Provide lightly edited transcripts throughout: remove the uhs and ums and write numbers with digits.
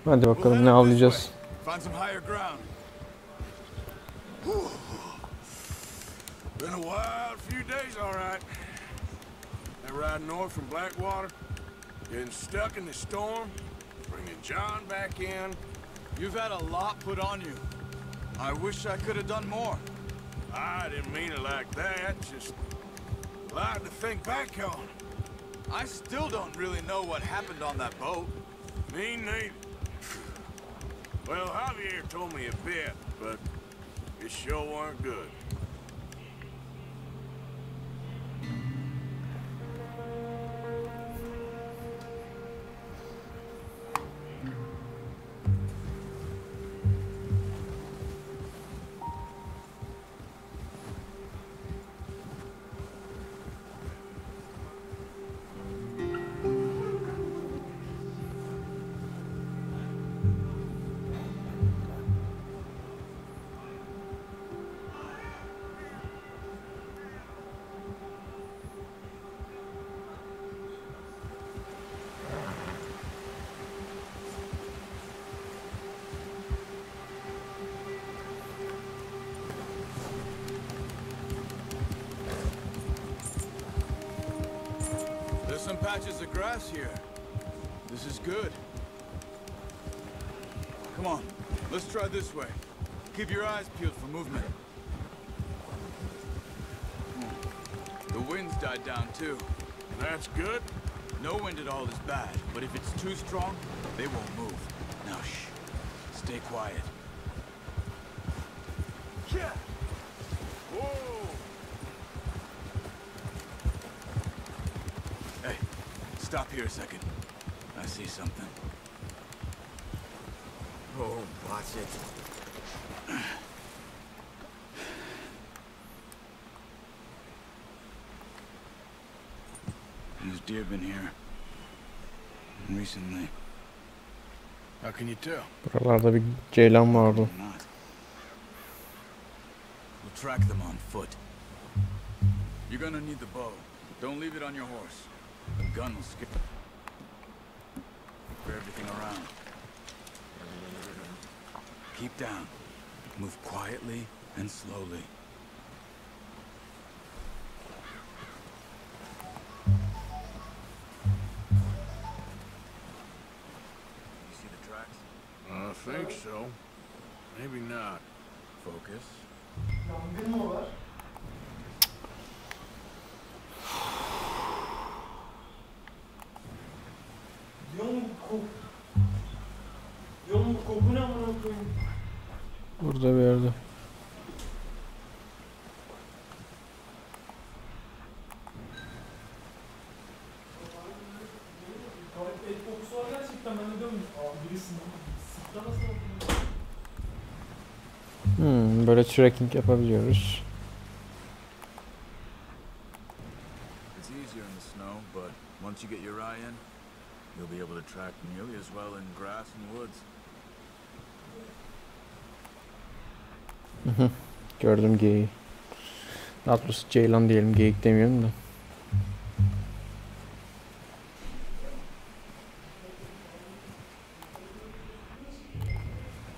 Hadi bakalım ne avlayacağız. Been a wild few days, all right. That ride north from Blackwater, getting stuck in the storm, bringing John back in. You've had a lot put on you. I wish I could have done more. I didn't mean it like that, just a lot to think back on. I still don't really know what happened on that boat. Me neither. Well, Javier told me a bit, but it sure weren't good. Some patches of grass here. This is good. Come on, let's try this way. Keep your eyes peeled for movement. The wind's died down too. That's good. No wind at all is bad, but if it's too strong, they won't move. Now shh. Stay quiet. Yeah. Whoa. Hey, stop here a second. I see something. Oh, watch it. These deer been here recently. How can you tell? Buralarda bir ceylan vardı. Not. We'll track them on foot. You're gonna need the bow. Don't leave it on your horse. The gun will skip everything around. Keep down. Move quietly and slowly. You see the tracks? I think so. Maybe not. Focus. Yangın mı var? Yolun koku ne amına koyayım? Burada bir yerde. Et kokusu var gerçekten, ben de diyorum abi birisin sıkta nasıl yapıyorsun? Böyle trekking yapabiliyoruz. It's easier in the snow, but once you get your eye in, you'll be able to track nearly as well in grass and woods. Gördüm geyiği. Daha doğrusu ceylan diyelim, geyik demiyorum da.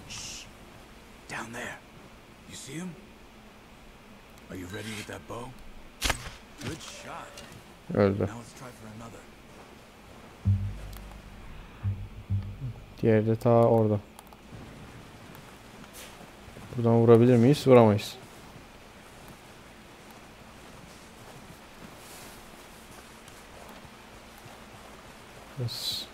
Shh. Down there. You see him? Are you ready with that bow? Good shot. Öldü. Now let's try for another. Diğeri de ta orada. Buradan vurabilir miyiz? Vuramayız. Yes.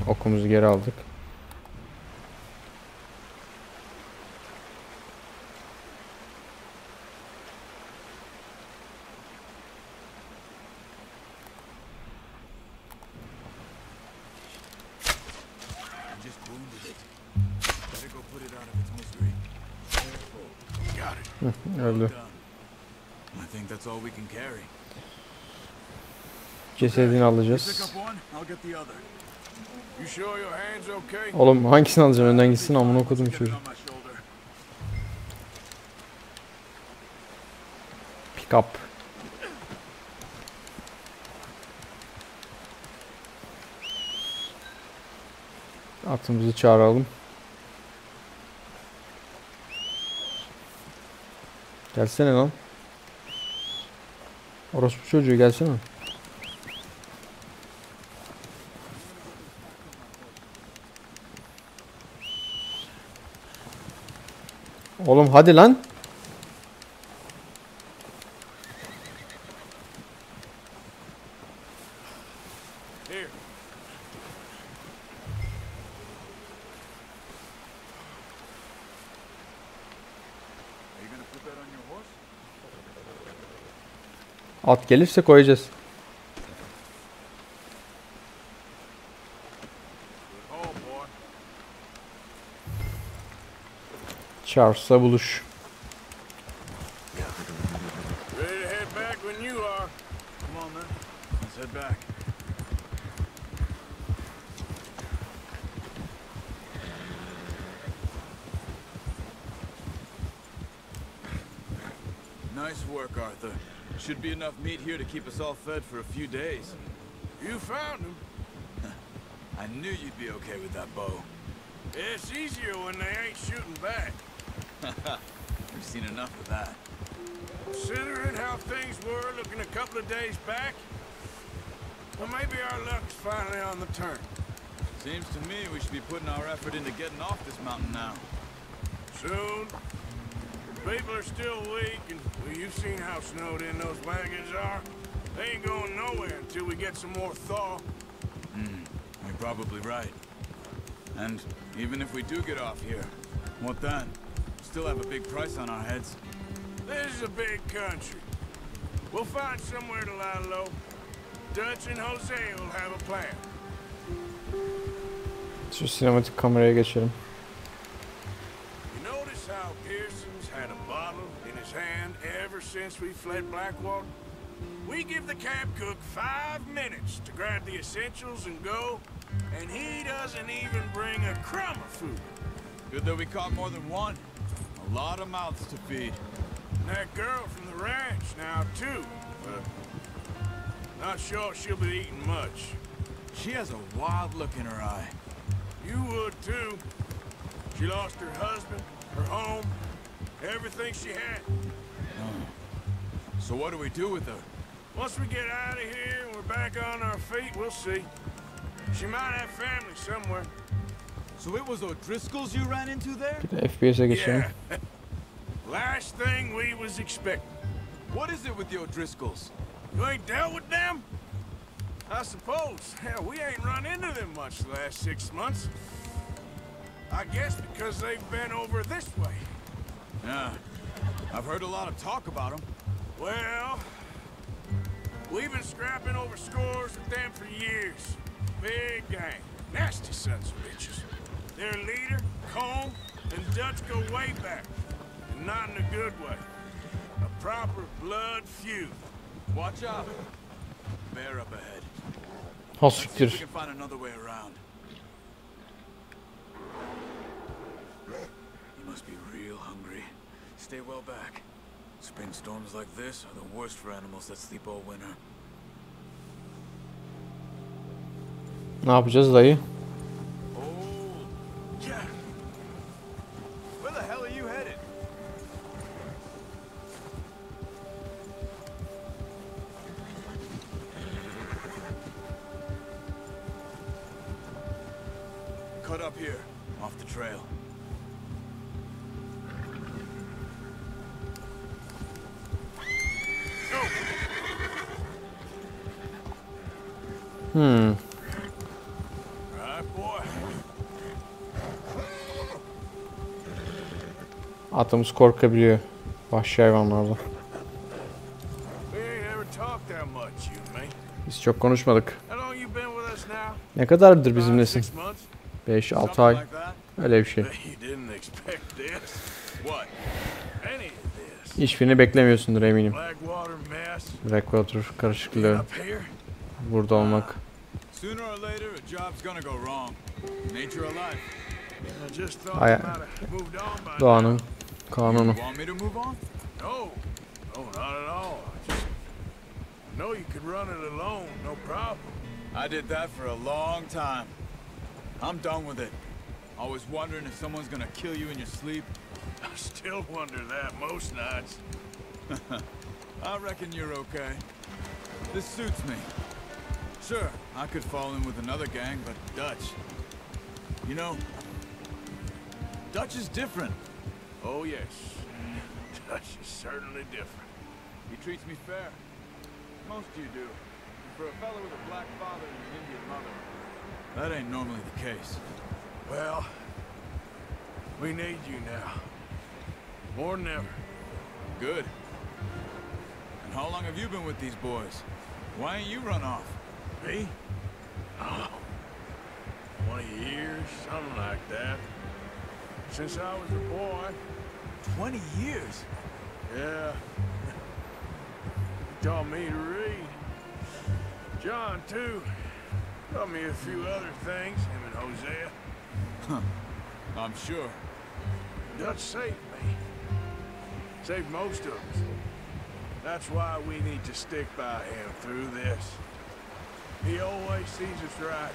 Okumuzu geri aldık. Öldü. Cesedini alacağız. Oğlum hangisini alacağım? Önden gitsin, amına okudum çocuk. Pick up. Atımızı çağıralım. Gelsene lan. Orospu çocuğu gelsene. Oğlum hadi lan. Here. Are you gonna put that on your horse? At gelirse koyacağız. Oh boy. Charles'la buluş. Ready to head back when you are. Come on then. Let's head back. Nice work, Arthur. Should be enough meat here to keep us all fed for a few days. You found him. I knew you'd be okay with that bow. It's easier when they ain't shooting back. We've seen enough of that. Considering how things were looking a couple of days back, well, maybe our luck's finally on the turn. Seems to me we should be putting our effort into getting off this mountain now. Soon. People are still weak, and well, you've seen how snowed in those wagons are. They ain't going nowhere until we get some more thaw. You're probably right. And even if we do get off here, what then? Still have a big price on our heads. This is a big country. We'll find somewhere to lie low. Dutch and Jose will have a plan. Şu sinematik kameraya geçelim. You notice how Pearson's had a bottle in his hand ever since we fled Blackwater? We give the camp cook 5 minutes to grab the essentials and go, and he doesn't even bring a crumb of food. Good that we caught more than one. A lot of mouths to feed. And that girl from the ranch now, too. But not sure she'll be eating much. She has a wild look in her eye. You would, too. She lost her husband, her home, everything she had. So what do we do with her? Once we get out of here and we're back on our feet, we'll see. She might have family somewhere. So it was O'Driscoll's you ran into there? Bir de FPS'e geçelim. Yeah. Last thing we was expecting. What is it with the O'Driscolls? You ain't dealt with them? I suppose. Hell, we ain't run into them much the last 6 months. I guess because they've been over this way. Yeah. I've heard a lot of talk about them. Well, we've been scrapping over scores with them for years. Big gang. Nasty sons of bitches. Their leader, Cone, and Dutch go way back. And not in a good way. A proper blood feud. Watch out. Bear up ahead. Ha Let's see if we siktir. can find another way around. You must be real hungry. Stay well back. Spring storms like this are the worst for animals that sleep all winter. Ne yapacağız dayı? Oh, yeah. Where the hell are you headed? Cut up here, off the trail. Right, boy. Atımız korkabiliyor vahşi hayvanlardan. We ain't ever talked that much, you and me. Biz çok konuşmadık. How long you been with us now? Ne kadardır bizimlesin? 6 months? 5-6 ay. Something like that? Öyle bir şey. You didn't expect this. What? Any of this. Hiçbirini beklemiyorsundur eminim. Blackwater mess. Blackwater karışıklığı. Up here. Burada olmak. Sooner or later, a job's gonna go wrong. Nature of life. I just thought Ay- you might have moved on by Doğanın now. kanunu. Want me to move on? No. No, not at all. I know you could run it alone, no problem. I did that for a long time. I'm done with it. Always wondering if someone's gonna kill you in your sleep? I still wonder that most nights. I reckon you're okay. This suits me. Sure, I could fall in with another gang, but Dutch... You know, Dutch is different. Oh, yes. Dutch is certainly different. He treats me fair. Most of you do. For a fellow with a black father and an Indian mother, that ain't normally the case. Well, we need you now. More than ever. Good. And how long have you been with these boys? Why ain't you run off? Me? Oh, 20 years, something like that. Since I was a boy. 20 years? Yeah. He taught me to read. John, too. Taught me a few other things, him and Hosea. Huh. I'm sure. Dutch saved me. Saved most of us. That's why we need to stick by him through this. He always sees us right.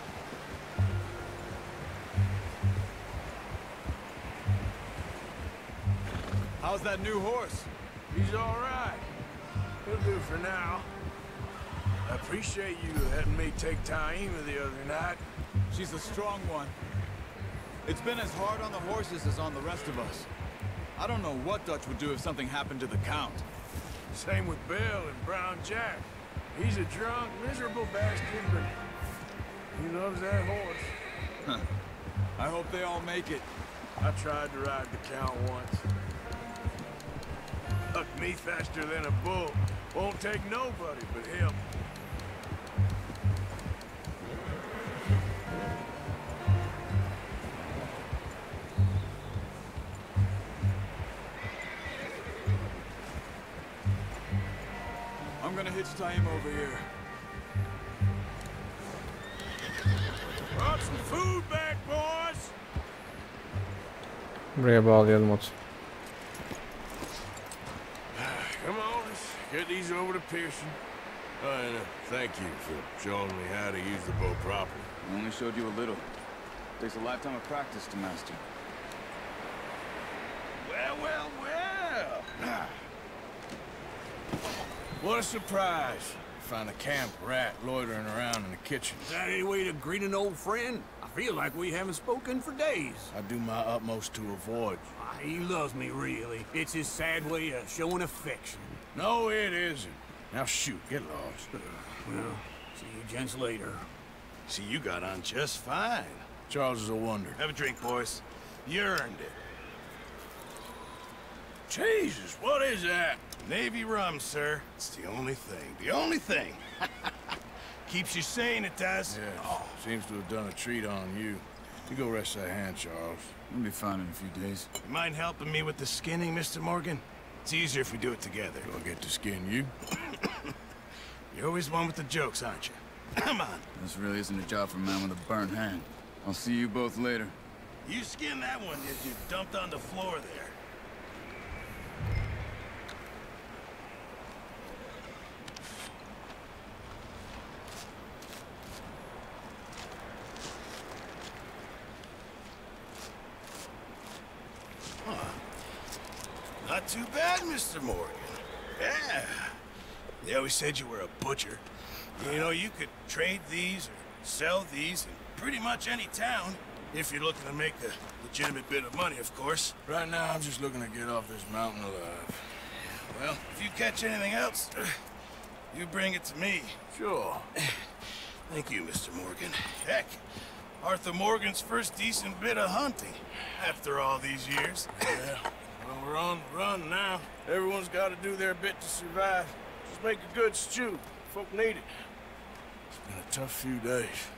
How's that new horse? He's all right. He'll do for now. I appreciate you letting me take Taima the other night. She's a strong one. It's been as hard on the horses as on the rest of us. I don't know what Dutch would do if something happened to the Count. Same with Bill and Brown Jack. He's a drunk, miserable bastard, but he loves that horse. Huh. I hope they all make it. I tried to ride the Count once. Hucked me faster than a bull. Won't take nobody but him. I'm gonna hitch Taima over here. Brought some food back, boys. Buraya bağlayalım otu. Come on, let's get these over to Pearson. And thank you for showing me how to use the bow properly. I only showed you a little. Takes a lifetime of practice to master. Well, well, well. What a surprise. Find a camp rat loitering around in the kitchen. Is that any way to greet an old friend? I feel like we haven't spoken for days. I do my utmost to avoid. He loves me, really. It's his sad way of showing affection. No, it isn't. Now shoot, get lost. Well, see you gents later. See, you got on just fine. Charles is a wonder. Have a drink, boys. You earned it. Jesus, what is that? Navy rum, sir. It's the only thing. The only thing. Keeps you sane, it does. Yes, seems to have done a treat on you. You go rest that hand, Charles. We'll be fine in a few days. You mind helping me with the skinning, Mr. Morgan? It's easier if we do it together. Do I get to skin you? You're always one with the jokes, aren't you? Come on. This really isn't a job for a man with a burnt hand. I'll see you both later. You skinned that one that you dumped on the floor there. Not too bad, Mr. Morgan. Yeah. They always said you were a butcher. You know, you could trade these or sell these in pretty much any town, if you're looking to make a legitimate bit of money, of course. Right now, I'm just looking to get off this mountain alive. Well, if you catch anything else, you bring it to me. Sure. Thank you, Mr. Morgan. Heck, Arthur Morgan's first decent bit of hunting after all these years. Yeah. Well, we're on the run now. Everyone's got to do their bit to survive. Just make a good stew. Folk need it. It's been a tough few days.